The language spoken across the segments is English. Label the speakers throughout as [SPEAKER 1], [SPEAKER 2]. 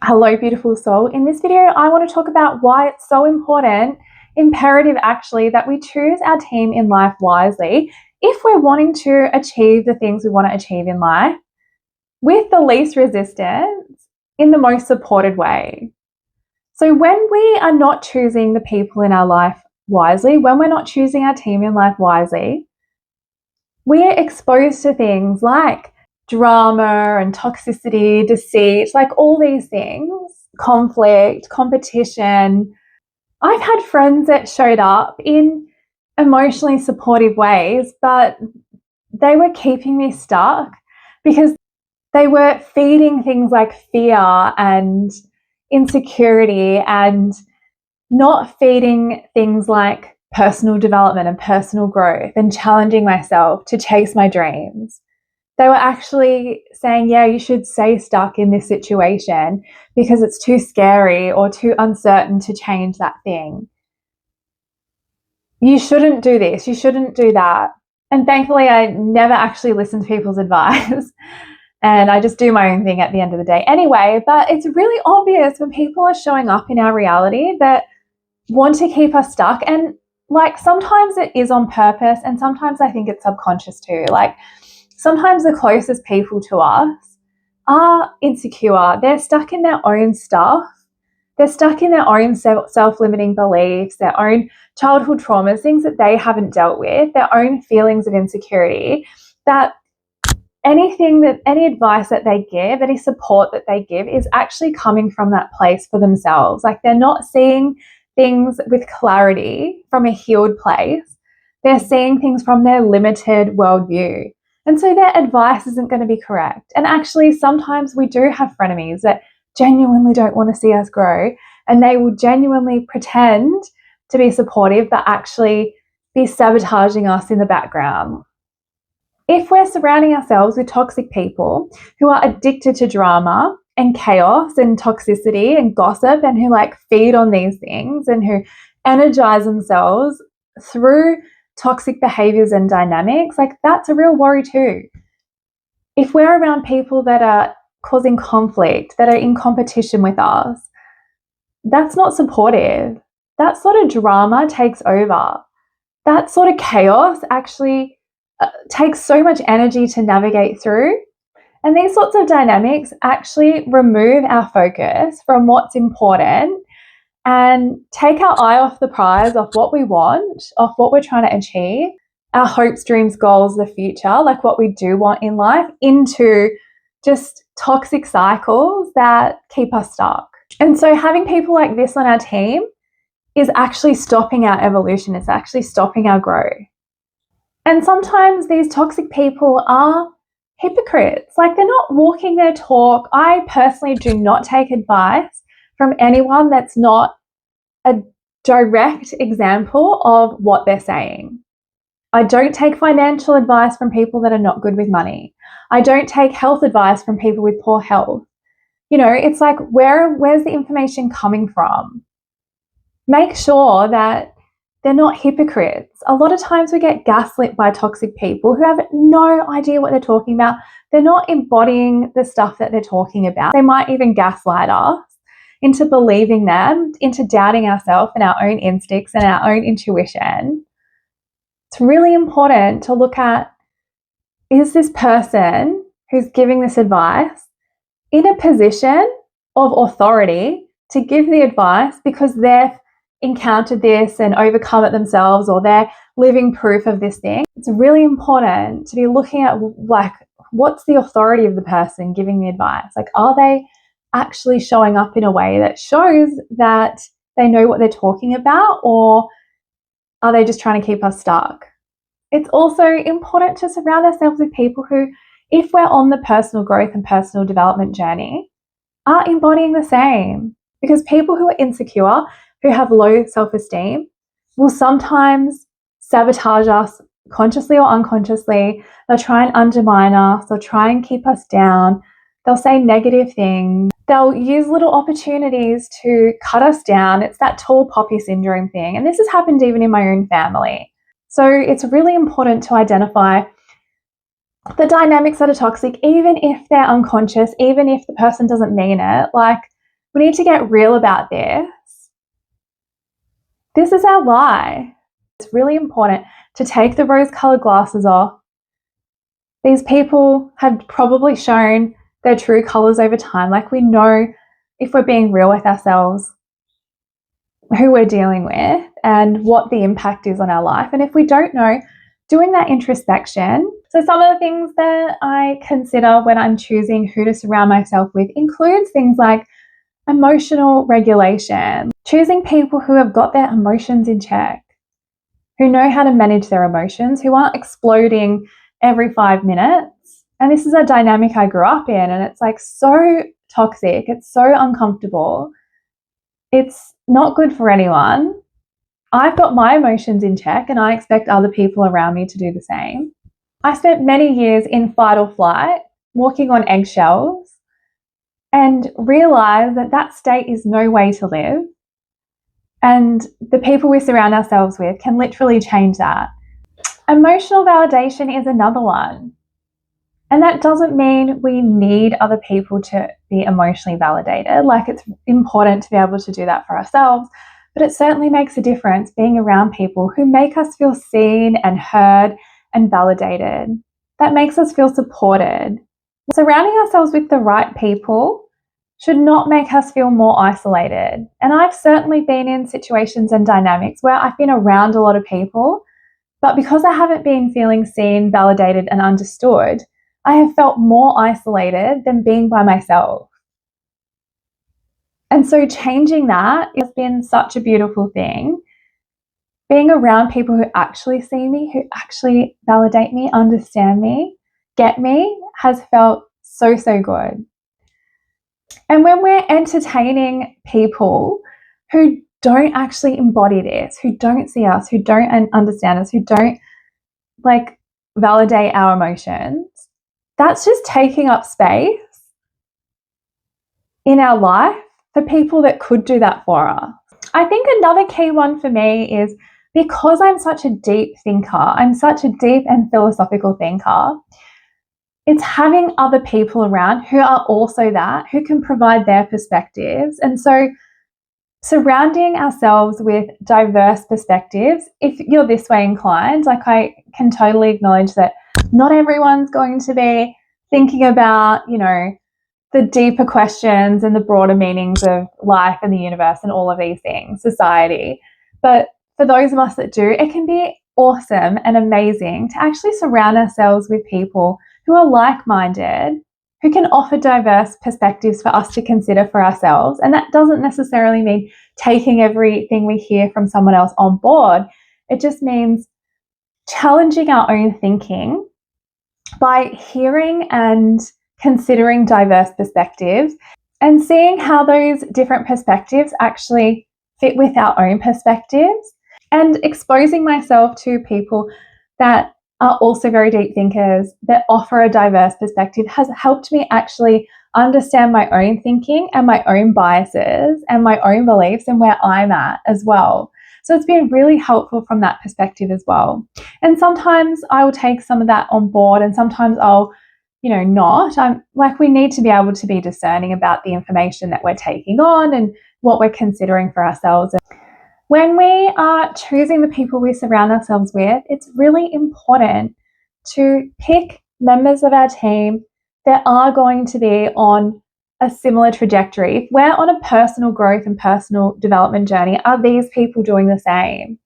[SPEAKER 1] Hello, beautiful soul. In this video, I want to talk about why it's so important, imperative actually, that we choose our team in life wisely if we're wanting to achieve the things we want to achieve in life with the least resistance in the most supported way. So when we are not choosing the people in our life wisely, when we're not choosing our team in life wisely, we're exposed to things like drama and toxicity, deceit, like all these things, conflict, competition. I've had friends that showed up in emotionally supportive ways, but they were keeping me stuck because they were feeding things like fear and insecurity and not feeding things like personal development and personal growth and challenging myself to chase my dreams. They were actually saying, yeah, you should stay stuck in this situation because it's too scary or too uncertain to change that thing. You shouldn't do this. You shouldn't do that. And thankfully, I never actually listen to people's advice. And I just do my own thing at the end of the day anyway. But it's really obvious when people are showing up in our reality that want to keep us stuck. And like sometimes it is on purpose, and sometimes I think it's subconscious too. Like sometimes the closest people to us are insecure. They're stuck in their own stuff. They're stuck in their own self-limiting beliefs, their own childhood traumas, things that they haven't dealt with, their own feelings of insecurity, that any advice that they give, any support that they give is actually coming from that place for themselves. Like they're not seeing things with clarity from a healed place. They're seeing things from their limited worldview. And so their advice isn't going to be correct. And actually, sometimes we do have frenemies that genuinely don't want to see us grow, and they will genuinely pretend to be supportive, but actually be sabotaging us in the background. If we're surrounding ourselves with toxic people who are addicted to drama and chaos and toxicity and gossip and who like feed on these things and who energize themselves through toxic behaviors and dynamics, like that's a real worry too. If we're around people that are causing conflict, that are in competition with us, that's not supportive. That sort of drama takes over. That sort of chaos actually takes so much energy to navigate through. And these sorts of dynamics actually remove our focus from what's important and take our eye off the prize, off what we want, off what we're trying to achieve, our hopes, dreams, goals, the future, like what we do want in life, into just toxic cycles that keep us stuck. And so having people like this on our team is actually stopping our evolution. It's actually stopping our growth. And sometimes these toxic people are hypocrites. Like they're not walking their talk. I personally do not take advice from anyone that's not a direct example of what they're saying. I don't take financial advice from people that are not good with money. I don't take health advice from people with poor health. You know, it's like, where's the information coming from? Make sure that they're not hypocrites. A lot of times we get gaslit by toxic people who have no idea what they're talking about. They're not embodying the stuff that they're talking about. They might even gaslight us into believing them, into doubting ourselves and our own instincts and our own intuition. It's really important to look at, is this person who's giving this advice in a position of authority to give the advice because they've encountered this and overcome it themselves, or they're living proof of this thing? It's really important to be looking at like, what's the authority of the person giving the advice? Like, are they actually showing up in a way that shows that they know what they're talking about, or are they just trying to keep us stuck? It's also important to surround ourselves with people who, if we're on the personal growth and personal development journey, are embodying the same. Because people who are insecure, who have low self-esteem, will sometimes sabotage us consciously or unconsciously. They'll try and undermine us. They'll try and keep us down. They'll say negative things. They'll use little opportunities to cut us down. It's that tall poppy syndrome thing. And this has happened even in my own family. So it's really important to identify the dynamics that are toxic, even if they're unconscious, even if the person doesn't mean it. Like, We need to get real about this. This is our lie. It's really important to take the rose-colored glasses off. These people have probably shown their true colors over time. Like, we know, if we're being real with ourselves, who we're dealing with and what the impact is on our life. And if we don't know, doing that introspection. So some of the things that I consider when I'm choosing who to surround myself with includes things like emotional regulation, choosing people who have got their emotions in check, who know how to manage their emotions, who aren't exploding every 5 minutes. And this is a dynamic I grew up in, and it's like so toxic. It's so uncomfortable. It's not good for anyone. I've got my emotions in check, and I expect other people around me to do the same. I spent many years in fight or flight, walking on eggshells, and realized that that state is no way to live. And the people we surround ourselves with can literally change that. Emotional validation is another one. And that doesn't mean we need other people to be emotionally validated. Like, it's important to be able to do that for ourselves, but it certainly makes a difference being around people who make us feel seen and heard and validated. That makes us feel supported. Surrounding ourselves with the right people should not make us feel more isolated. And I've certainly been in situations and dynamics where I've been around a lot of people, but because I haven't been feeling seen, validated, and understood, I have felt more isolated than being by myself. And so changing that has been such a beautiful thing. Being around people who actually see me, who actually validate me, understand me, get me, has felt so, so good. And when we're entertaining people who don't actually embody this, who don't see us, who don't understand us, who don't validate our emotions, that's just taking up space in our life for people that could do that for us. I think another key one for me is, because I'm such a deep thinker, I'm such a deep and philosophical thinker, it's having other people around who are also that, who can provide their perspectives. And so surrounding ourselves with diverse perspectives, if you're this way inclined, I can totally acknowledge that not everyone's going to be thinking about, the deeper questions and the broader meanings of life and the universe and all of these things, society. But for those of us that do, it can be awesome and amazing to actually surround ourselves with people who are like-minded, who can offer diverse perspectives for us to consider for ourselves. And that doesn't necessarily mean taking everything we hear from someone else on board. It just means challenging our own thinking by hearing and considering diverse perspectives and seeing how those different perspectives actually fit with our own perspectives, and exposing myself to people that are also very deep thinkers that offer a diverse perspective has helped me actually understand my own thinking and my own biases and my own beliefs and where I'm at as well. So it's been really helpful from that perspective as well. And sometimes I will take some of that on board, and sometimes I'll, not. We need to be able to be discerning about the information that we're taking on and what we're considering for ourselves. When we are choosing the people we surround ourselves with, it's really important to pick members of our team that are going to be on a similar trajectory. If we're on a personal growth and personal development journey, are these people doing the same?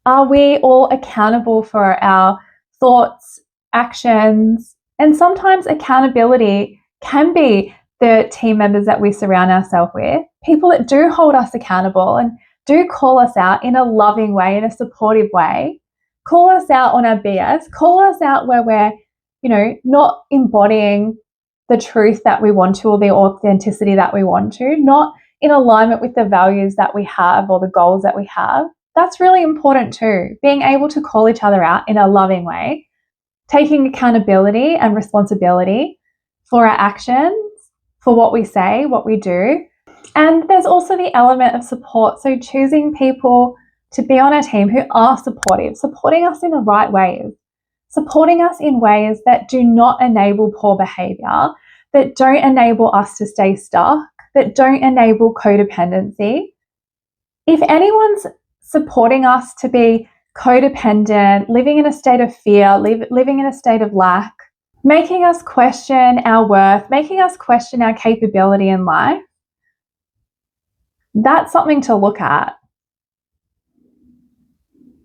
[SPEAKER 1] Are we all accountable for our thoughts, actions? And sometimes accountability can be the team members that we surround ourselves with, people that do hold us accountable and do call us out in a loving way, in a supportive way, call us out on our BS, call us out where we're, not embodying the truth that we want to, or the authenticity that we want to, not in alignment with the values that we have or the goals that we have. That's really important too, being able to call each other out in a loving way, taking accountability and responsibility for our actions, for what we say, what we do. And there's also the element of support. So choosing people to be on our team who are supportive, supporting us in the right ways, supporting us in ways that do not enable poor behavior, that don't enable us to stay stuck, that don't enable codependency. If anyone's supporting us to be codependent, living in a state of fear, living in a state of lack, making us question our worth, making us question our capability in life, that's something to look at.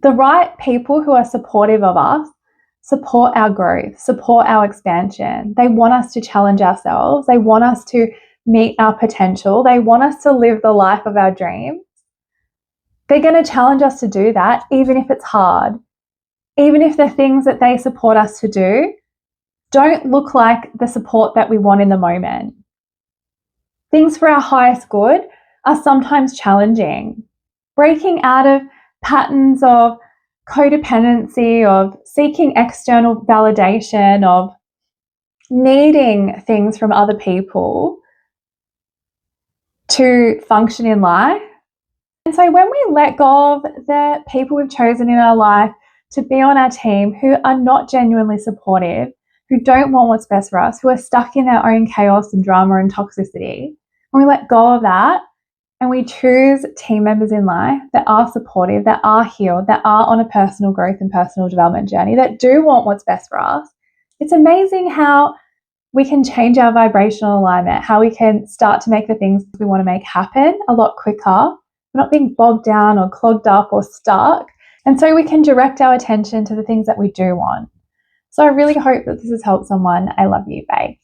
[SPEAKER 1] The right people who are supportive of us support our growth, support our expansion. They want us to challenge ourselves. They want us to meet our potential. They want us to live the life of our dreams. They're going to challenge us to do that, even if it's hard. Even if the things that they support us to do don't look like the support that we want in the moment. Things for our highest good are sometimes challenging. Breaking out of patterns of codependency, of seeking external validation, of needing things from other people to function in life. And so when we let go of the people we've chosen in our life to be on our team who are not genuinely supportive, who don't want what's best for us, who are stuck in their own chaos and drama and toxicity, when we let go of that and we choose team members in life that are supportive, that are healed, that are on a personal growth and personal development journey, that do want what's best for us, it's amazing how we can change our vibrational alignment, how we can start to make the things we want to make happen a lot quicker. We're not being bogged down or clogged up or stuck. And so we can direct our attention to the things that we do want. So I really hope that this has helped someone. I love you. Bye.